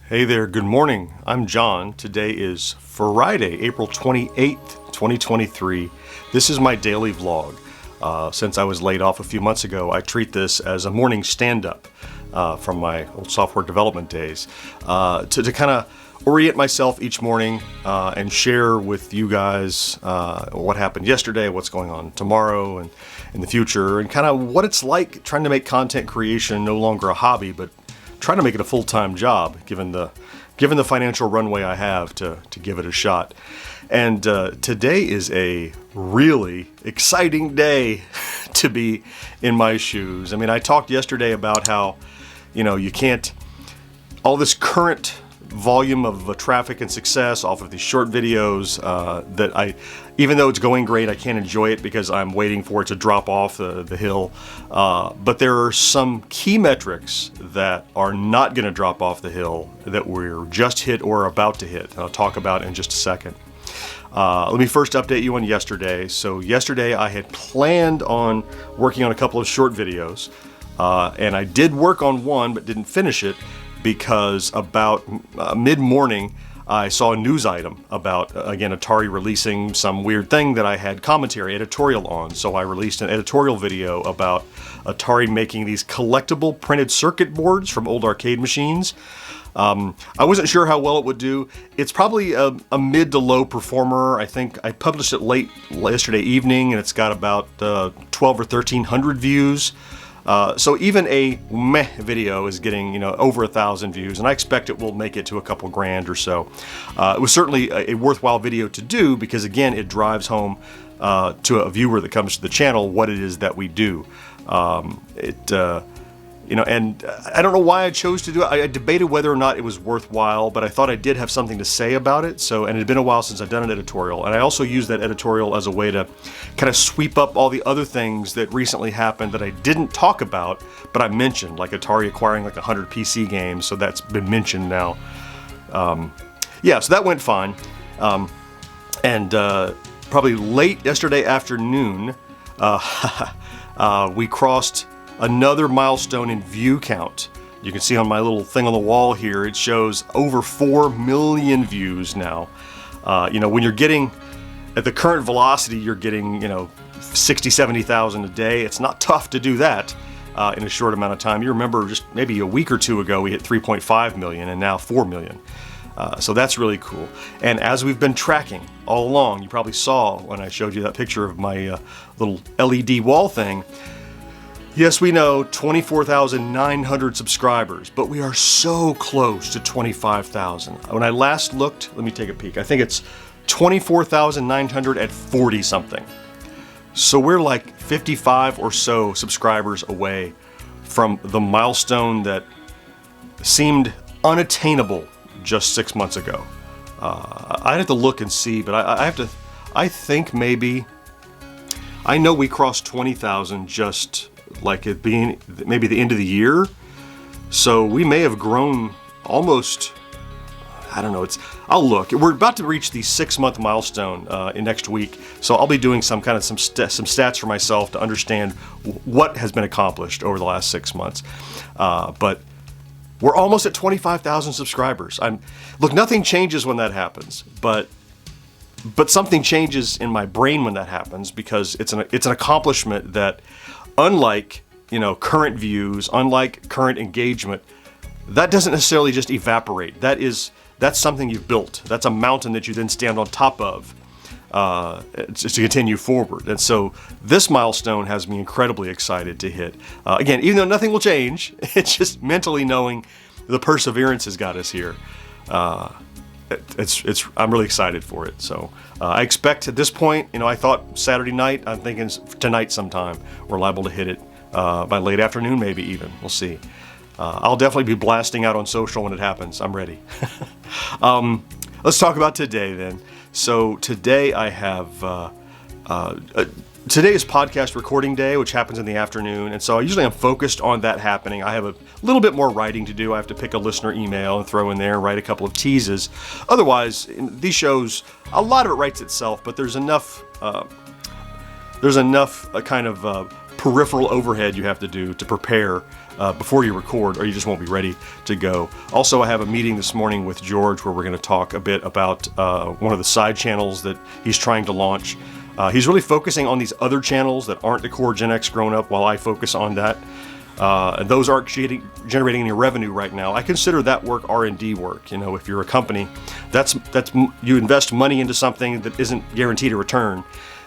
Hey there, good morning. I'm John. Today is Friday, April 28th, 2023. This is my daily vlog. Since I was laid off a few months ago, I treat this as a morning stand-up from my old software development days to kind of orient myself each morning and share with you guys what happened yesterday, what's going on tomorrow and in the future, and kind of what it's like trying to make content creation no longer a hobby, but trying to make it a full-time job, given the financial runway I have to give it a shot. And today is a really exciting day to be in my shoes. I mean, I talked yesterday about how, you can't, all this current volume of traffic and success off of these short videos that even though it's going great, I can't enjoy it because I'm waiting for it to drop off the hill. But there are some key metrics that are not going to drop off the hill that we're just hit or about to hit. I'll talk about in just a second. Let me first update you on yesterday. So yesterday I had planned on working on a couple of short videos, and I did work on one but didn't finish it because about mid-morning I saw a news item about, again, Atari releasing some weird thing that I had commentary, editorial on. So I released an editorial video about Atari making these collectible printed circuit boards from old arcade machines. I wasn't sure how well it would do. It's probably a mid to low performer. I think I published it late yesterday evening, and it's got about 12 or 1,300 views. So even a meh video is getting, over 1,000 views, and I expect it will make it to a couple grand or so. It was certainly a worthwhile video to do because, again, it drives home to a viewer that comes to the channel what it is that we do. And I don't know why I chose to do it. I debated whether or not it was worthwhile, but I thought I did have something to say about it. And it had been a while since I've done an editorial. And I also used that editorial as a way to kind of sweep up all the other things that recently happened that I didn't talk about, but I mentioned, like Atari acquiring like 100 PC games. So that's been mentioned now. So that went fine. Probably late yesterday afternoon, we crossed another milestone in view count. You can see on my little thing on the wall here, it shows over 4 million views now. When you're getting, at the current velocity, you're getting, 60, 70,000 a day. It's not tough to do that in a short amount of time. You remember just maybe a week or two ago, we hit 3.5 million and now 4 million. So that's really cool. And as we've been tracking all along, you probably saw when I showed you that picture of my little LED wall thing. Yes, we know 24,900 subscribers, but we are so close to 25,000. When I last looked, let me take a peek. I think it's 24,940 something. So we're like 55 or so subscribers away from the milestone that seemed unattainable just 6 months ago. I'd have to look and see, but I think maybe, I know we crossed 20,000 just like it being maybe the end of the year. So we may have grown almost, I don't know, I'll look. We're about to reach the 6-month milestone in next week. So I'll be doing some stats for myself to understand what has been accomplished over the last 6 months. But we're almost at 25,000 subscribers. Look, nothing changes when that happens, but something changes in my brain when that happens because it's an accomplishment that, unlike, current views, unlike current engagement, that doesn't necessarily just evaporate. That's something you've built. That's a mountain that you then stand on top of to continue forward. And so this milestone has me incredibly excited to hit. Again, even though nothing will change, it's just mentally knowing the perseverance has got us here. I'm really excited for it. So I expect at this point, I thought Saturday night, I'm thinking tonight sometime, we're liable to hit it by late afternoon, maybe even. We'll see. I'll definitely be blasting out on social when it happens. I'm ready. Let's talk about today then. So today I have, today is podcast recording day, which happens in the afternoon. And so usually I'm focused on that happening. I have a little bit more writing to do. I have to pick a listener email and throw in there and write a couple of teases. Otherwise, in these shows, a lot of it writes itself, but there's enough kind of peripheral overhead you have to do to prepare before you record, or you just won't be ready to go. Also, I have a meeting this morning with George where we're going to talk a bit about one of the side channels that he's trying to launch. He's really focusing on these other channels that aren't the core GenXGrownUp while I focus on that. And those aren't generating any revenue right now. I consider that work R&D work. You know, if you're a company, that's you invest money into something that isn't guaranteed a return.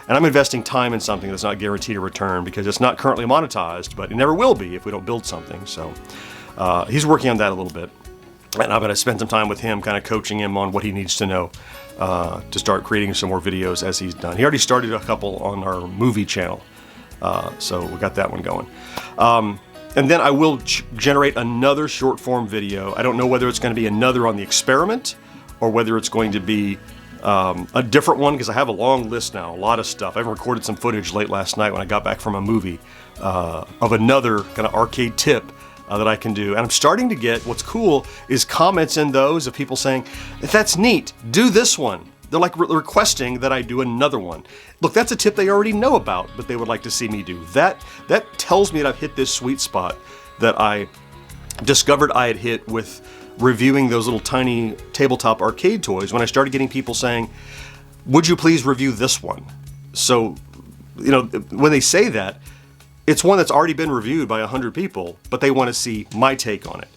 And I'm investing time in something that's not guaranteed a return because it's not currently monetized, but it never will be if we don't build something. So he's working on that a little bit. And I'm going to spend some time with him, kind of coaching him on what he needs to know to start creating some more videos as he's done. He already started a couple on our movie channel. So we got that one going. And then I will generate another short form video. I don't know whether it's going to be another on the experiment or whether it's going to be a different one, because I have a long list now, a lot of stuff. I recorded some footage late last night when I got back from a movie of another kind of arcade tip that I can do. And I'm starting to get, what's cool is comments in those of people saying, that's neat, do this one. They're like requesting that I do another one. Look, that's a tip they already know about, but they would like to see me do. That tells me that I've hit this sweet spot that I discovered I had hit with reviewing those little tiny tabletop arcade toys when I started getting people saying, would you please review this one? So, you know, when they say that, it's one that's already been reviewed by 100 people, but they want to see my take on it.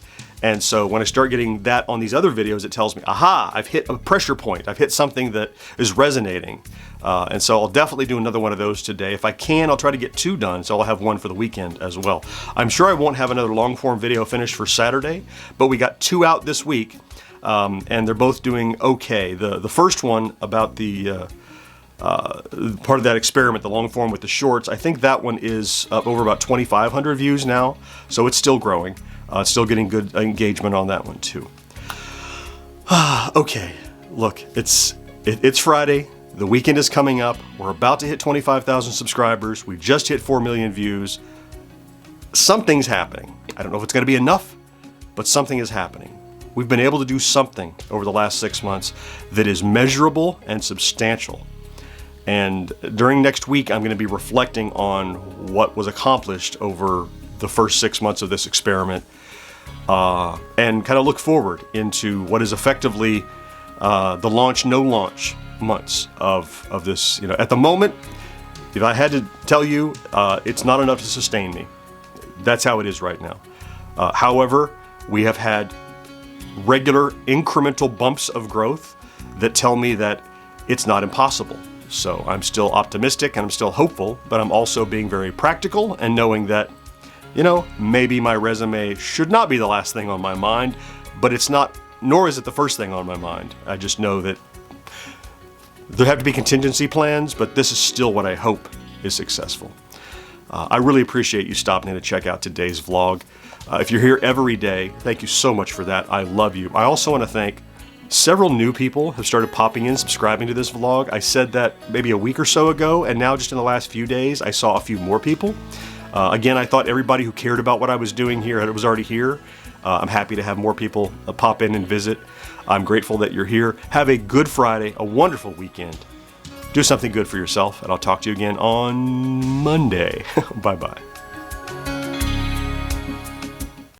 And so when I start getting that on these other videos, it tells me, aha, I've hit a pressure point. I've hit something that is resonating. And so I'll definitely do another one of those today. If I can, I'll try to get 2 done, so I'll have one for the weekend as well. I'm sure I won't have another long form video finished for Saturday, but we got 2 out this week, and they're both doing okay. The first one about the part of that experiment, the long form with the shorts, I think that one is up over about 2,500 views now, so it's still growing. Still getting good engagement on that one too. Okay, look, it's Friday. The weekend is coming up. We're about to hit 25,000 subscribers. We just hit 4 million views. Something's happening. I don't know if it's going to be enough, but something is happening. We've been able to do something over the last 6 months that is measurable and substantial. And during next week, I'm going to be reflecting on what was accomplished over the first 6 months of this experiment, and kind of look forward into what is effectively the launch, no launch months of this. You know, at the moment, if I had to tell you, it's not enough to sustain me. That's how it is right now. However, we have had regular incremental bumps of growth that tell me that it's not impossible. So I'm still optimistic and I'm still hopeful, but I'm also being very practical and knowing that, you know, maybe my resume should not be the last thing on my mind, but it's not, nor is it the first thing on my mind. I just know that there have to be contingency plans, but this is still what I hope is successful. I really appreciate you stopping in to check out today's vlog. If you're here every day, thank you so much for that. I love you. I also want to thank several new people have started popping in, subscribing to this vlog. I said that maybe a week or so ago, and now just in the last few days, I saw a few more people. Again, I thought everybody who cared about what I was doing here was already here. I'm happy to have more people pop in and visit. I'm grateful that you're here. Have a good Friday, a wonderful weekend. Do something good for yourself, and I'll talk to you again on Monday. Bye-bye.